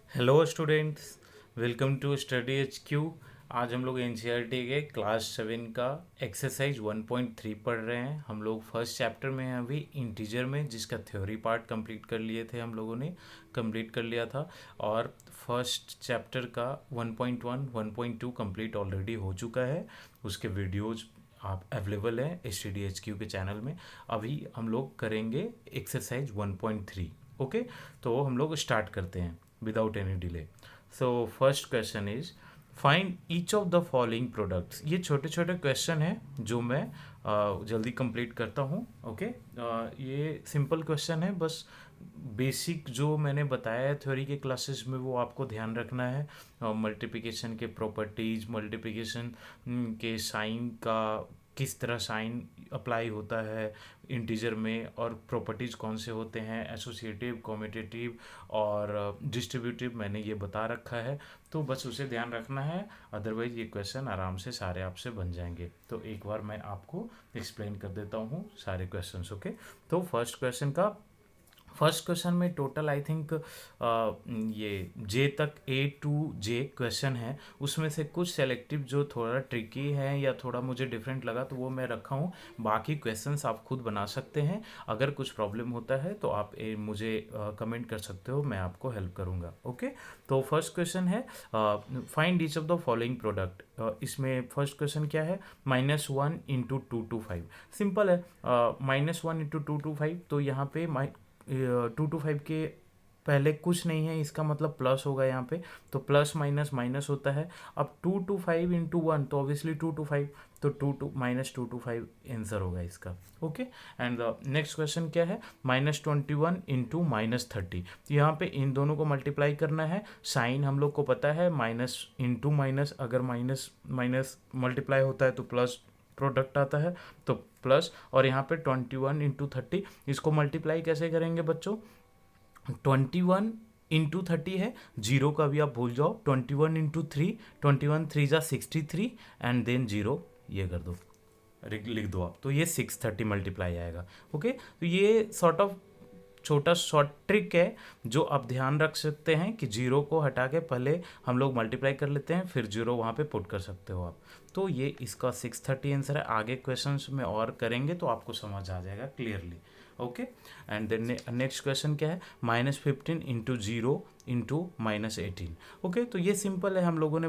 Hello students, welcome to study H Q. आज हम लोग एनसीईआरटी के क्लास 7 का एक्सरसाइज 1.3 पढ़ रहे हैं। हम लोग फर्स्ट चैप्टर में हैं अभी इंटीजर में, जिसका थ्योरी पार्ट कंप्लीट कर लिए थे, हम लोगों ने कंप्लीट कर लिया था। और फर्स्ट चैप्टर का 1.1 1.2 कंप्लीट ऑलरेडी हो चुका है। उसके वीडियोज आप अवेलेबल हैं STDHQ के चैनल में। अभी हम लोग करेंगे एक्सरसाइज 1.3। ओके, तो हम लोग स्टार्ट करते हैं without any delay. So first question is find each of the following products. ये छोटे छोटे क्वेश्चन हैं जो मैं जल्दी कंप्लीट करता हूँ। ओके, ये सिंपल क्वेश्चन है, बस बेसिक जो मैंने बताया है थ्योरी के क्लासेस में वो आपको ध्यान रखना है। मल्टीप्लिकेशन के प्रॉपर्टीज, मल्टीप्लिकेशन के साइन का किस तरह साइन अप्लाई होता है इंटीजर में, और प्रॉपर्टीज़ कौन से होते हैं, एसोसिएटिव, कॉम्यूटेटिव और डिस्ट्रीब्यूटिव, मैंने ये बता रखा है। तो बस उसे ध्यान रखना है, अदरवाइज ये क्वेश्चन आराम से सारे आपसे बन जाएंगे। तो एक बार मैं आपको एक्सप्लेन कर देता हूँ सारे क्वेश्चंस। ओके, तो फर्स्ट क्वेश्चन में टोटल आई थिंक ये जे तक A to J क्वेश्चन है। उसमें से कुछ सेलेक्टिव जो थोड़ा ट्रिकी है या थोड़ा मुझे डिफरेंट लगा तो वो मैं रखा हूँ। बाकी क्वेश्चंस आप खुद बना सकते हैं। अगर कुछ प्रॉब्लम होता है तो आप मुझे कमेंट कर सकते हो, मैं आपको हेल्प करूँगा। ओके, तो फर्स्ट क्वेश्चन है find each of the following product. इसमें फर्स्ट क्वेश्चन क्या है, -1 × 2 to 5। सिंपल है, -1 × 2 to 5, तो यहाँ पे 2 to 5 के पहले कुछ नहीं है, इसका मतलब प्लस होगा यहाँ पे, तो प्लस माइनस माइनस होता है। अब 2 to 5 × 1 तो ऑब्वियसली 2 to 5, तो -2 to 5 आंसर होगा इसका। ओके, एंड नेक्स्ट क्वेश्चन क्या है, -21 × -30। तो यहाँ पे इन दोनों को मल्टीप्लाई करना है। साइन हम लोग को पता है, माइनस इंटू माइनस, अगर माइनस माइनस मल्टीप्लाई होता है तो प्लस प्रोडक्ट आता है, तो प्लस। और यहाँ पे 21 × 30, इसको मल्टीप्लाई कैसे करेंगे बच्चों, 21 × 30 है, जीरो का भी आप भूल जाओ, 21 × 3, 21 3 × 63 एंड देन जीरो ये कर दो, लिख दो आप, तो ये 630 मल्टीप्लाई आएगा। ओके, तो ये सॉर्ट ऑफ छोटा शॉर्ट ट्रिक है जो आप ध्यान रख सकते हैं कि जीरो को हटा के पहले हम लोग मल्टीप्लाई कर लेते हैं, फिर जीरो वहाँ पे पुट कर सकते हो आप। तो ये इसका 630 आंसर है। आगे क्वेश्चंस में और करेंगे तो आपको समझ आ जाएगा clearly. Okay, and then next question क्या है, -15 × 0 × -18। ओके, तो ये सिंपल है, हम लोगों ने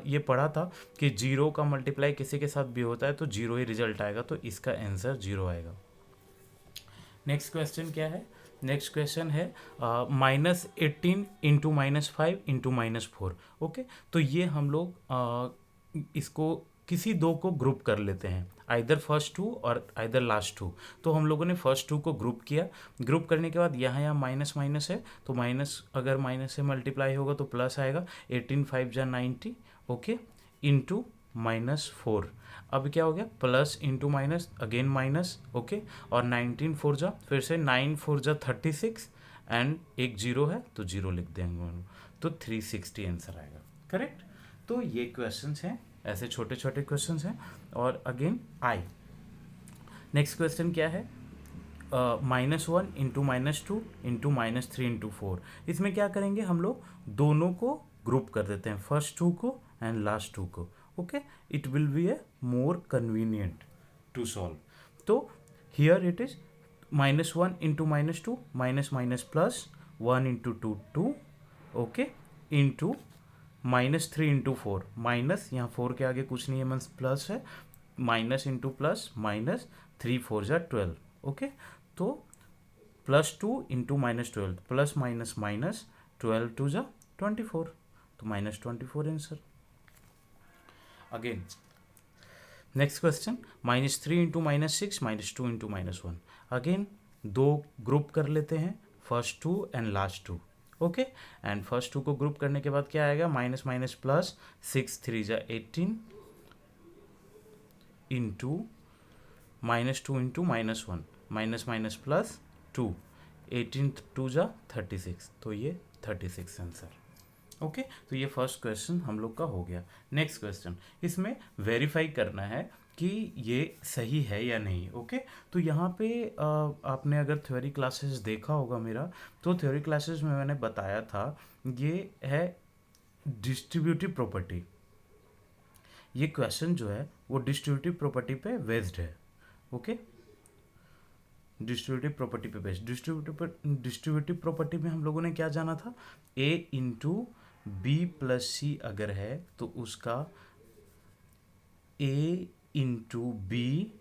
ये पढ़ा था कि जीरो का मल्टीप्लाई किसी के साथ भी होता है तो जीरो ही रिजल्ट आएगा, तो इसका आंसर जीरो आएगा। नेक्स्ट क्वेश्चन क्या है, नेक्स्ट क्वेश्चन है -18 × -5 × -4। ओके, तो ये हम लोग इसको किसी दो को ग्रुप कर लेते हैं, आइदर फर्स्ट टू और आइदर लास्ट टू। तो हम लोगों ने फर्स्ट टू को ग्रुप किया। ग्रुप करने के बाद यहाँ माइनस माइनस है, तो माइनस अगर माइनस से मल्टीप्लाई होगा तो प्लस आएगा, 18 5 × 90। Okay, into -4। अब क्या हो गया, plus into minus again minus. Okay, और 19 4 जा, फिर से 9 4 जा 36, एंड एक जीरो है तो जीरो लिख देंगे, तो 360 आंसर आएगा। करेक्ट, तो ये क्वेश्चंस हैं, ऐसे छोटे छोटे क्वेश्चंस हैं। और अगेन आई नेक्स्ट क्वेश्चन क्या है, -1 × -2 × -3 × 4। इसमें क्या करेंगे, हम लोग दोनों को ग्रुप कर देते हैं, फर्स्ट टू को एंड लास्ट टू को। Okay, it will be a more convenient to solve. तो here it is -1 × -2, minus minus plus, 1 × 2 2, okay, into -3 × 4, minus यहाँ 4 के आगे कुछ नहीं है, मीन्स प्लस है, माइनस इंटू प्लस, माइनस 3 4 जा 12। ओके, तो +2 × -12, प्लस माइनस माइनस, 12 2 जा 24, तो -24 answer. Again next question, -3 × -6, -2 × -1। Again दो ग्रुप कर लेते हैं, first two and last two. Okay, and first two को ग्रुप करने के बाद क्या आएगा, माइनस माइनस प्लस, 6 3 जा 18 इंटू -2 × -1, माइनस माइनस प्लस 2, 18 2 जा 36, तो ये 36 आंसर। ओके, तो ये फर्स्ट क्वेश्चन हम लोग का हो गया। नेक्स्ट क्वेश्चन, इसमें वेरीफाई करना है कि ये सही है या नहीं। ओके, तो यहाँ पे आपने अगर थ्योरी क्लासेस देखा होगा मेरा, तो थ्योरी क्लासेस में मैंने बताया था ये है डिस्ट्रीब्यूटिव प्रॉपर्टी। ये क्वेश्चन जो है वो डिस्ट्रीब्यूटिव प्रॉपर्टी पे बेस्ड है। ओके, डिस्ट्रीब्यूटिव प्रॉपर्टी पे बेस्ड। डिस्ट्रीब्यूटिव प्रॉपर्टी में हम लोगों ने क्या जाना था, ए इंटू बी प्लस सी अगर है तो उसका ए into B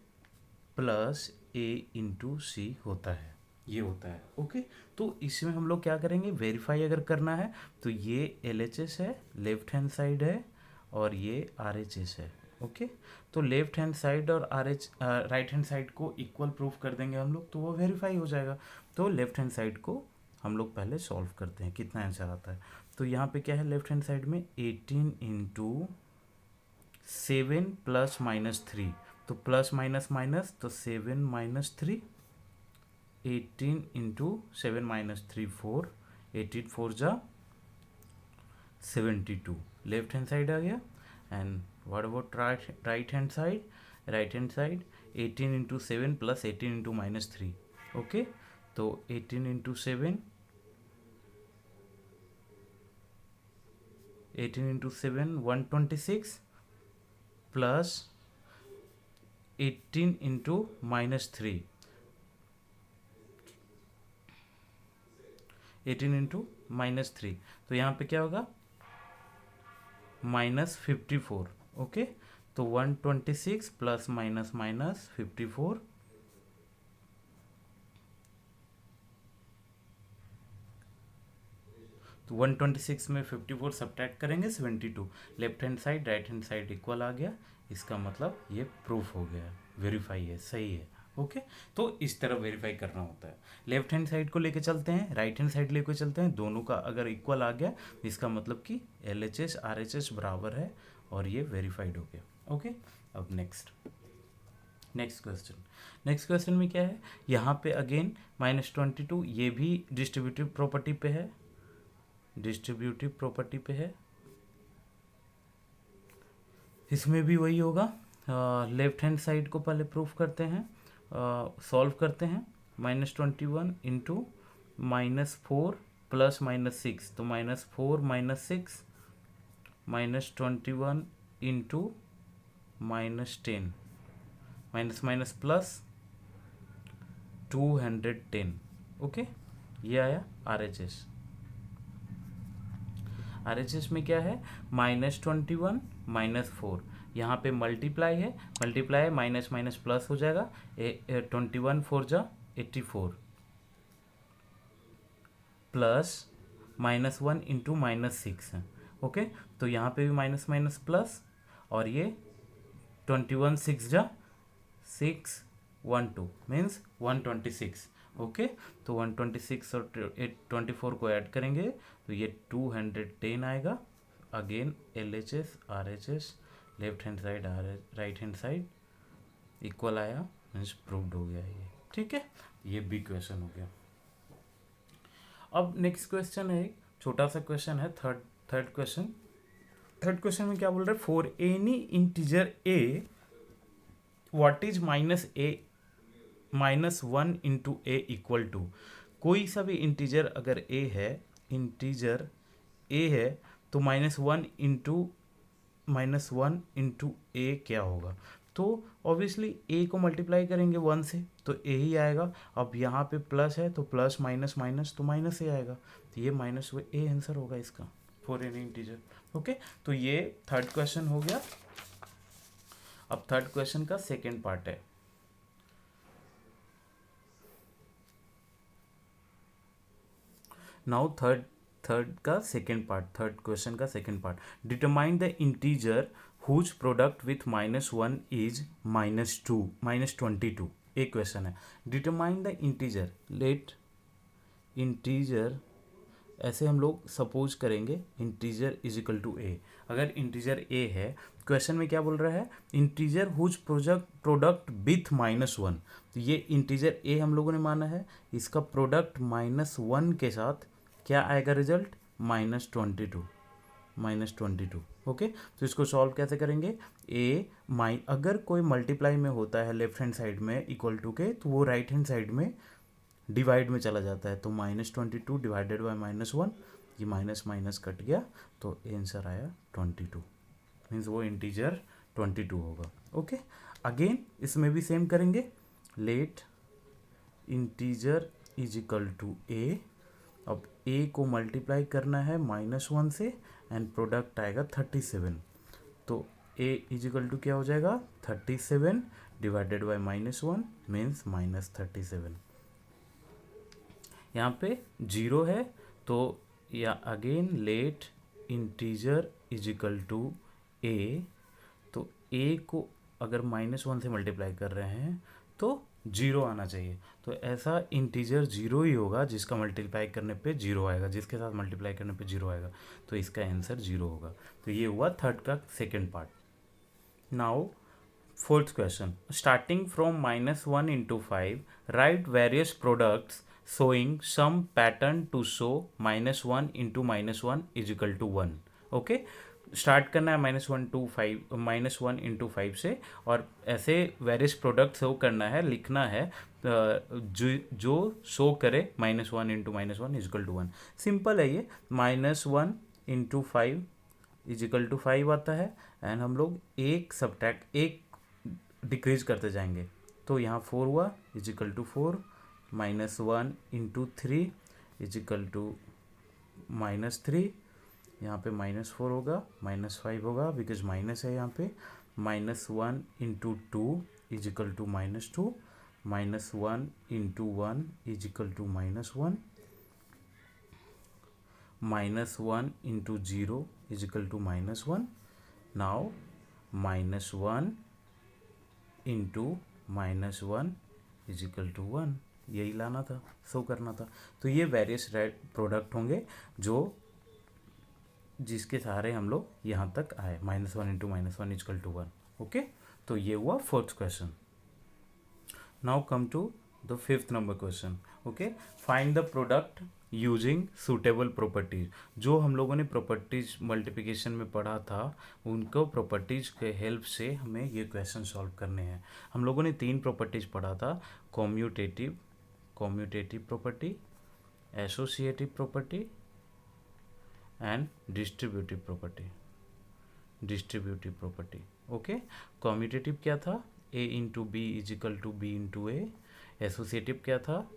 plus A into सी होता है, ये होता है। ओके, तो इसमें हम लोग क्या करेंगे, वेरीफाई अगर करना है तो ये एल एच एस है, लेफ्ट हैंड साइड है, और ये आर एच एस है। ओके, तो लेफ्ट हैंड साइड और राइट हैंड साइड को इक्वल प्रूफ कर देंगे हम लोग, तो वो वेरीफाई हो जाएगा। तो लेफ्ट हैंड साइड को हम लोग पहले सॉल्व करते हैं, कितना आंसर आता है। तो यहाँ पे क्या है, लेफ्ट हैंड साइड में 18 इंटू 7 प्लस माइनस 3, तो प्लस माइनस माइनस, तो 7 माइनस 3, 18 इंटू 7 माइनस 3 4, 18 4 जा 72, लेफ्ट हैंड साइड आ गया। And what about right hand side, right hand side 18 into 7 plus 18 into minus 3। Okay, तो 18 into 7, 18 into 7 126 plus 18 into minus 3, 18 into minus 3, तो यहाँ पे क्या होगा माइनस 54। ओके, तो 126 प्लस माइनस माइनस 54, तो 126 में 54 सब्ट्रैक्ट करेंगे 72, left hand side right hand side equal आ गया, इसका मतलब ये प्रूफ हो गया, वेरीफाई है, सही है। ओके, तो इस तरह वेरीफाई करना होता है। लेफ्ट हैंड साइड को लेके चलते हैं, राइट हैंड साइड लेके चलते हैं, दोनों का अगर इक्वल आ गया इसका मतलब कि L H S R H S बराबर है और ये वेरीफाइड हो गया। ओके, अब नेक्स्ट क्वेश्चन में क्या है, यहाँ पे अगेन -22, ये भी डिस्ट्रीब्यूटिव प्रॉपर्टी पे है, डिस्ट्रीब्यूटिव प्रॉपर्टी पे है, इसमें भी वही होगा। लेफ्ट हैंड साइड को पहले प्रूफ करते हैं, सॉल्व करते हैं। -21 इंटू -4 प्लस -6, तो -4 -6 -21 into -10, minus minus plus 210। Okay, ये आया R H S. R H S में क्या है, -21 -4, यहाँ पे मल्टीप्लाई है, माइनस माइनस प्लस हो जाएगा, 21 4 जा 84 प्लस -1 इंटू -6 है। ओके, तो यहाँ पे भी माइनस माइनस प्लस, और ये 21 6 जा 612 मीन्स 126। ओके, तो 126 और 24 को ऐड करेंगे तो ये 210 आएगा। Again L H S R H S, left hand side right hand side equal आया, मीन्स प्रूव्ड हो गया ये। ठीक है, ये भी क्वेश्चन हो गया। अब नेक्स्ट क्वेश्चन है, छोटा सा क्वेश्चन है, थर्ड क्वेश्चन में क्या बोल रहे हैं, for any integer a what is -1 into a equal to, कोई सा भी इंटीजर अगर ए है, तो -1 इंटू ए क्या होगा, तो ऑब्वियसली ए को मल्टीप्लाई करेंगे 1 से तो ए ही आएगा। अब यहाँ पे प्लस है तो प्लस माइनस माइनस तो माइनस ए आएगा, तो ये माइनस ए आंसर होगा इसका फॉर एनी इंटीजर। ओके, तो ये थर्ड क्वेश्चन हो गया। अब थर्ड क्वेश्चन का सेकेंड पार्ट है। नाउ थर्ड क्वेश्चन का second part, determine the integer whose product with -1 is -22। एक क्वेश्चन है, determine the integer, let integer, ऐसे हम लोग सपोज करेंगे integer is equal to a. अगर इंटीजर ए है, क्वेश्चन में क्या बोल रहा है, इंटीजर हुज प्रोडक्ट विथ -1, तो ये इंटीजर ए हम लोगों ने माना है, इसका प्रोडक्ट -1 के साथ क्या आएगा रिजल्ट, -22। -22। ओके, तो इसको सॉल्व कैसे करेंगे? अगर कोई मल्टीप्लाई में होता है लेफ्ट हैंड साइड में इक्वल टू के, तो वो राइट हैंड साइड में डिवाइड में चला जाता है। तो -22 डिवाइडेड बाय -1, ये माइनस माइनस कट गया, तो आंसर आया 22। मीन्स वो इंटीजर 22 होगा। ओके, अगेन इसमें भी सेम करेंगे। Let integer is equal to A. अब ए को मल्टीप्लाई करना है -1 से एंड प्रोडक्ट आएगा 37। तो ए इज इक्वल टू क्या हो जाएगा? 37 डिवाइडेड बाय -1 मीन्स -37। यहाँ पे 0 है, तो या again let integer is equal to A. तो ए को अगर -1 से मल्टीप्लाई कर रहे हैं तो 0 आना चाहिए। तो ऐसा इंटीजर 0 ही होगा जिसका मल्टीप्लाई करने पे 0 आएगा, जिसके साथ मल्टीप्लाई करने पे 0 आएगा। तो इसका आंसर 0 होगा। तो ये हुआ थर्ड का second part. Now fourth question, starting from -1 into 5, right various products showing some pattern to show -1 into -1 is equal to 1। Okay, start करना है -1 into 5 से, और ऐसे वेरियस प्रोडक्ट शो करना है, लिखना है जो शो करे -1 into -1 is equal to 1। Simple है ये। -1 into 5 इज इक्वल टू 5 आता है, एंड हम लोग एक डिक्रीज करते जाएंगे। तो यहाँ 4 हुआ is equal to 4, -1 into 3 is equal to -3। यहाँ पे -4 होगा, -5 होगा बिकॉज माइनस है यहाँ पे। -1 into 2 is equal to -2, -1 into 1 is equal to -1, -1 into 0 is equal to -1। Now -1 into -1 is equal to 1, यही लाना था, शो करना था। तो ये वेरियस प्रोडक्ट होंगे जिसके सहारे हम लोग यहाँ तक आए, -1 into -1 is equal to 1। Okay, तो ये हुआ fourth question. Now come to the fifth number question. Okay, find the product using suitable properties. जो हम लोगों ने प्रॉपर्टीज मल्टीप्लिकेशन में पढ़ा था, उनको प्रॉपर्टीज के हेल्प से हमें ये क्वेश्चन सॉल्व करने हैं। हम लोगों ने 3 प्रॉपर्टीज पढ़ा था, commutative property, associative property and distributive property. Okay, commutative क्या था? a into b is equal to b into a. Associative क्या था?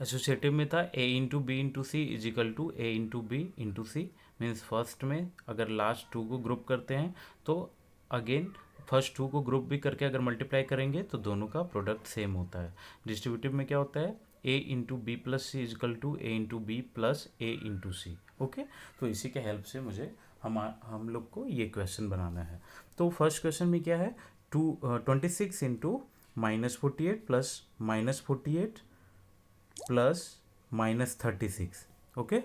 एसोसिएटिव में था a into b into C is equal to a into b into c. Means first में अगर last 2 को group करते हैं तो अगेन फर्स्ट 2 को ग्रुप भी करके अगर मल्टीप्लाई करेंगे तो दोनों का प्रोडक्ट सेम होता है। डिस्ट्रीब्यूटिव में क्या होता है? a into B plus c is equal to a into B plus a into c. Okay, तो इसी के हेल्प से मुझे हम लोग को ये क्वेश्चन बनाना है। तो फर्स्ट क्वेश्चन में क्या है? 26 इंटू -48 प्लस -48 प्लस -36। ओके,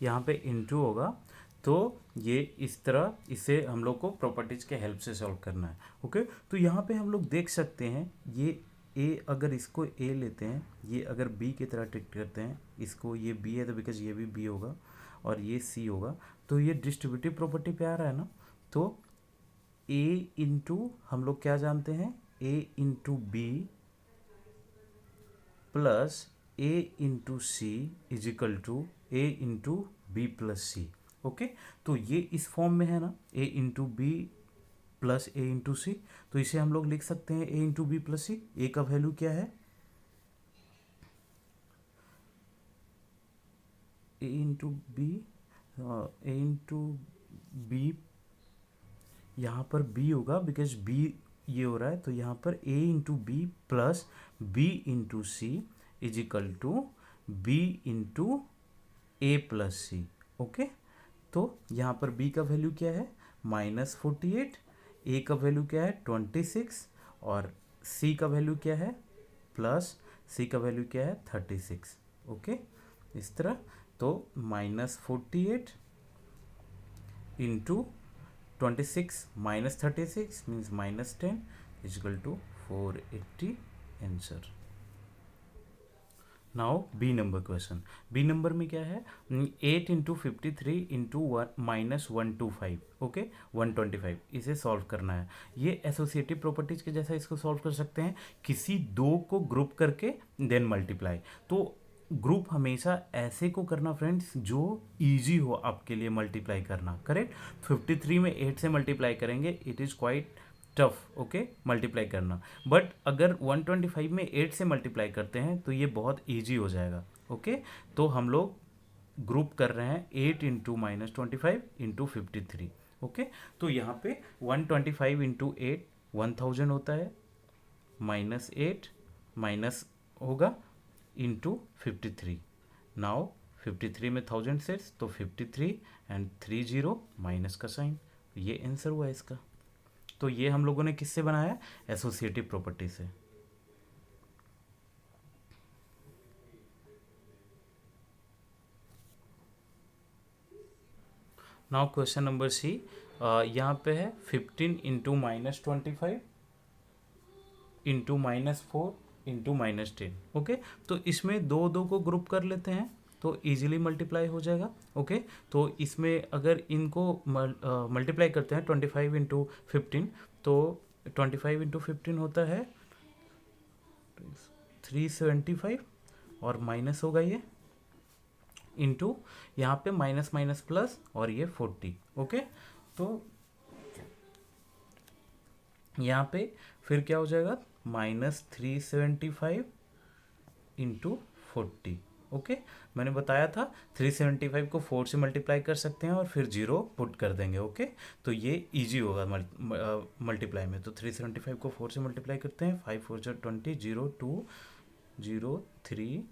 यहाँ पे इंटू होगा, तो ये इस तरह इसे हम लोग को प्रॉपर्टीज के हेल्प से सॉल्व करना है। ओके, तो यहाँ पे हम लोग देख सकते हैं ये a, अगर इसको a लेते हैं, ये अगर b की तरह ट्रीट करते हैं इसको, ये b है तो बिकॉज ये भी b होगा और ये c होगा, तो ये डिस्ट्रीब्यूटिव प्रॉपर्टी पे आ रहा है ना। तो a इंटू हम लोग क्या जानते हैं? a into B plus a into C is equal to a into B plus C. Okay, तो ये इस फॉर्म में है ना, a into B plus a into C. तो इसे हम लोग लिख सकते हैं a into B plus C. a का वैल्यू क्या है? a इंटू बी, यहाँ पर b होगा बिकॉज b ये हो रहा है, तो यहाँ पर a into B plus b into C is equal to b into a plus C. Okay, तो यहाँ पर b का वैल्यू क्या है? -48, a का वैल्यू क्या है? 26, और c का वैल्यू क्या है? प्लस c का वैल्यू क्या है? 36। ओके, इस तरह। तो -48 into 26 -36 means -10 is equal to 480 answer. Now b number question. B number में क्या है, 8 इंटू 53 इंटू माइनस 125, ओके 125, इसे सॉल्व करना है। ये एसोसिएटिव प्रॉपर्टीज के जैसा इसको सॉल्व कर सकते हैं, किसी दो को ग्रुप करके देन मल्टीप्लाई। तो ग्रुप हमेशा ऐसे को करना फ्रेंड्स जो इजी हो आपके लिए मल्टीप्लाई करना, करेक्ट। 53 में 8 से मल्टीप्लाई करेंगे, it is quite tough, okay, multiply करना। बट अगर 125 में 8 से मल्टीप्लाई करते हैं तो ये बहुत इजी हो जाएगा, ओके। तो हम लोग ग्रुप कर रहे हैं 8 इंटू माइनस 25 इंटू 53, ओके। तो यहाँ पे 125 इंटू 8 1000 होता है, माइनस 8 माइनस होगा इंटू 53। नाउ 53 में 1000 सेट्स तो 53 एंड 30 माइनस का साइन, ये आंसर हुआ इसका। तो ये हम लोगों ने किससे बनाया, एसोसिएटिव प्रॉपर्टी से। नाउ क्वेश्चन नंबर सी, यहाँ पे है 15 into minus 25 into minus 4 into minus 10, okay. तो इसमें दो दो को ग्रुप कर लेते हैं तो इजीली मल्टीप्लाई हो जाएगा, ओके। तो इसमें अगर इनको मल्टीप्लाई करते हैं 25 इंटू 15, तो 25 इंटू 15 होता है 375 और माइनस होगा ये इंटू यहाँ पे माइनस माइनस प्लस और ये 40, ओके। तो यहाँ पे फिर क्या हो जाएगा, माइनस 375 इंटू 40, ओके। मैंने बताया था 375 को 4 से मल्टीप्लाई कर सकते हैं और फिर 0 पुट कर देंगे, ओके। तो ये इजी होगा मल्टीप्लाई में। तो 375 को 4 से मल्टीप्लाई करते हैं, 5 4 20, 0 2 0 3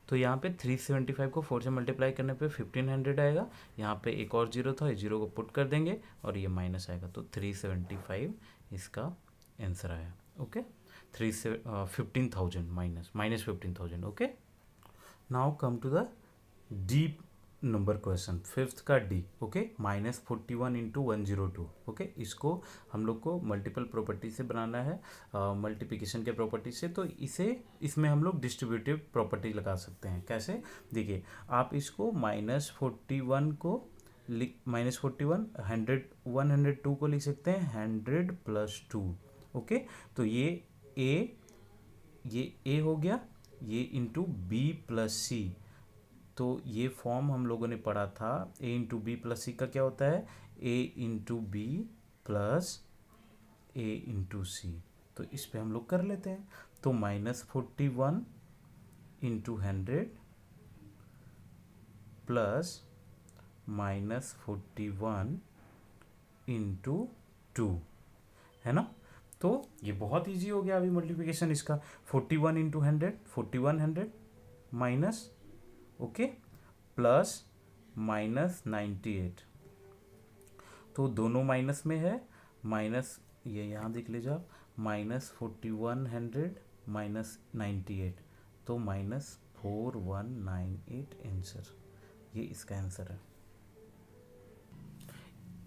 तो यहाँ पे 375 को 4 से मल्टीप्लाई करने पे 1500 आएगा। यहाँ पे एक और जीरो था, जीरो को पुट कर देंगे और ये माइनस आएगा, तो 375 इसका आंसर आया, okay. 15,000 minus 15,000, okay. Now come to the d number question, fifth का डी, ओके। -41 into 102, okay. इसको हम लोग को मल्टीपल प्रॉपर्टी से बनाना है, मल्टीप्लिकेशन के प्रॉपर्टी से। तो इसमें हम लोग डिस्ट्रीब्यूटिव प्रॉपर्टी लगा सकते हैं। कैसे, देखिए आप इसको -41 को -41 102 को लिख सकते हैं 100 + 2, ओके। तो ये ए हो गया, ये इंटू बी प्लस सी। तो ये फॉर्म हम लोगों ने पढ़ा था, a इंटू बी प्लस सी का क्या होता है, a into B plus A into C. तो इस पे हम लोग कर लेते हैं। तो -41 इंटू 100 प्लस -41 इंटू 2, है ना। तो ये बहुत इजी हो गया अभी मल्टीप्लिकेशन इसका। 41 इंटू 100 4100 माइनस, ओके, प्लस -98। तो दोनों माइनस में है, माइनस ये यहाँ देख लीजिए आप, -4100 -98, तो -4198 आंसर, ये इसका आंसर है।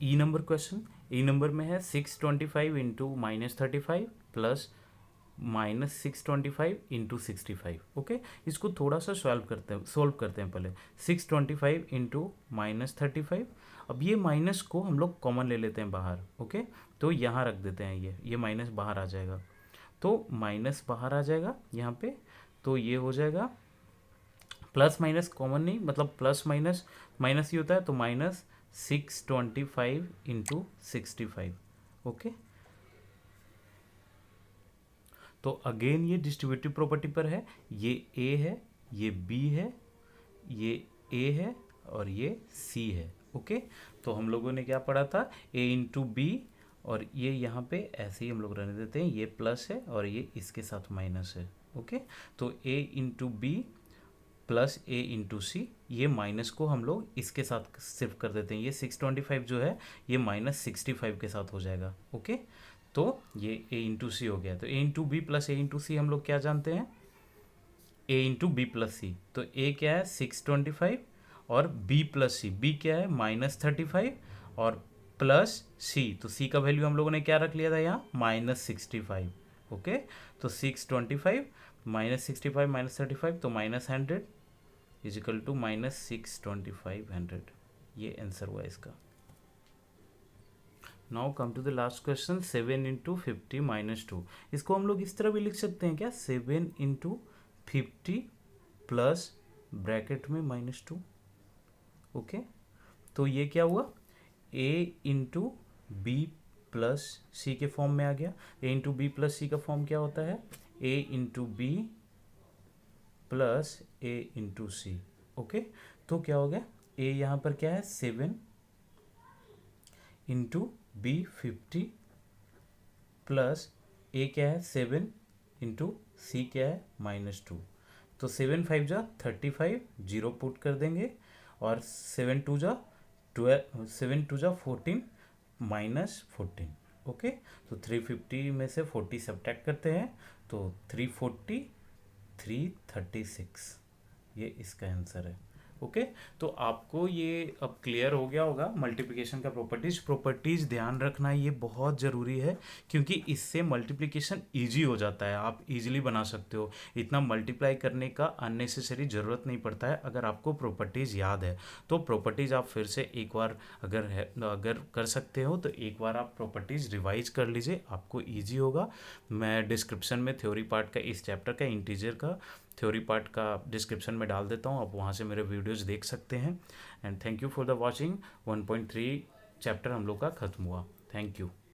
ई नंबर क्वेश्चन, ई नंबर में है 625 इंटू -35 प्लस -625 इंटू 65, ओके। इसको थोड़ा सा सोल्व करते हैं पहले। 625 इंटू -35, अब ये माइनस को हम लोग कॉमन ले लेते हैं बाहर, ओके। तो यहाँ रख देते हैं, ये माइनस बाहर आ जाएगा, तो माइनस बाहर आ जाएगा यहाँ पे। तो ये हो जाएगा प्लस माइनस कॉमन नहीं, मतलब प्लस माइनस माइनस ही होता है, तो -625 इंटू 65, ओके। तो अगेन ये डिस्ट्रीब्यूटिव प्रॉपर्टी पर है, ये ए है, ये बी है, ये ए है और ये सी है, ओके। तो हम लोगों ने क्या पढ़ा था, ए इंटू बी, और ये यहाँ पे ऐसे ही हम लोग रहने देते हैं, ये प्लस है और ये इसके साथ माइनस है, ओके। तो ए into B plus A into सी, ये माइनस को हम लोग इसके साथ सिर्फ कर देते हैं, ये 625 जो है ये -65 के साथ हो जाएगा, ओके। तो ये a इंटू सी हो गया। तो a into B plus A into C हम लोग क्या जानते हैं, a into B plus C. तो a क्या है 625 और b प्लस सी, b क्या है -35 और प्लस सी, तो सी का वैल्यू हम लोगों ने क्या रख लिया था यहाँ -65। ओके, तो 625 -65 -35 तो -100 इजिकल टू -625 ये आंसर हुआ इसका। Now come to the last question, 7 into 50 -2। इसको हम लोग इस तरह भी लिख सकते हैं क्या, 7 इंटू 50 प्लस ब्रैकेट में -2। ओके, तो ये क्या हुआ, a into B plus c के फॉर्म में आ गया। a इंटू बी प्लस सी का फॉर्म क्या होता है, a into B plus a into c. Okay, तो क्या हो गया, a यहाँ पर क्या है 7 इंटू बी 50 प्लस a क्या है 7 इंटू सी क्या है -2। तो 7 5 जा 35, जीरो पुट कर देंगे, और 7 2 जा 12, 7 2 जा 14 -14। ओके, तो 350 में से 40 सब्ट्रैक्ट करते हैं, तो 340 336 ये इसका आंसर है। ओके, तो आपको ये अब क्लियर हो गया होगा मल्टीप्लिकेशन का प्रॉपर्टीज ध्यान रखना ये बहुत ज़रूरी है, क्योंकि इससे मल्टीप्लिकेशन इजी हो जाता है, आप इजीली बना सकते हो, इतना मल्टीप्लाई करने का अननेसेसरी ज़रूरत नहीं पड़ता है अगर आपको प्रॉपर्टीज़ याद है। तो प्रॉपर्टीज़ आप फिर से एक बार अगर कर सकते हो तो एक बार आप प्रॉपर्टीज़ रिवाइज कर लीजिए, आपको ईजी होगा। मैं डिस्क्रिप्शन में थ्योरी पार्ट का इस चैप्टर का इंटीजर का थ्योरी पार्ट का डिस्क्रिप्शन में डाल देता हूँ, आप वहाँ से मेरे वीडियोस देख सकते हैं। And thank you for the watching. 1.3 chapter हम लोग का ख़त्म हुआ। Thank you.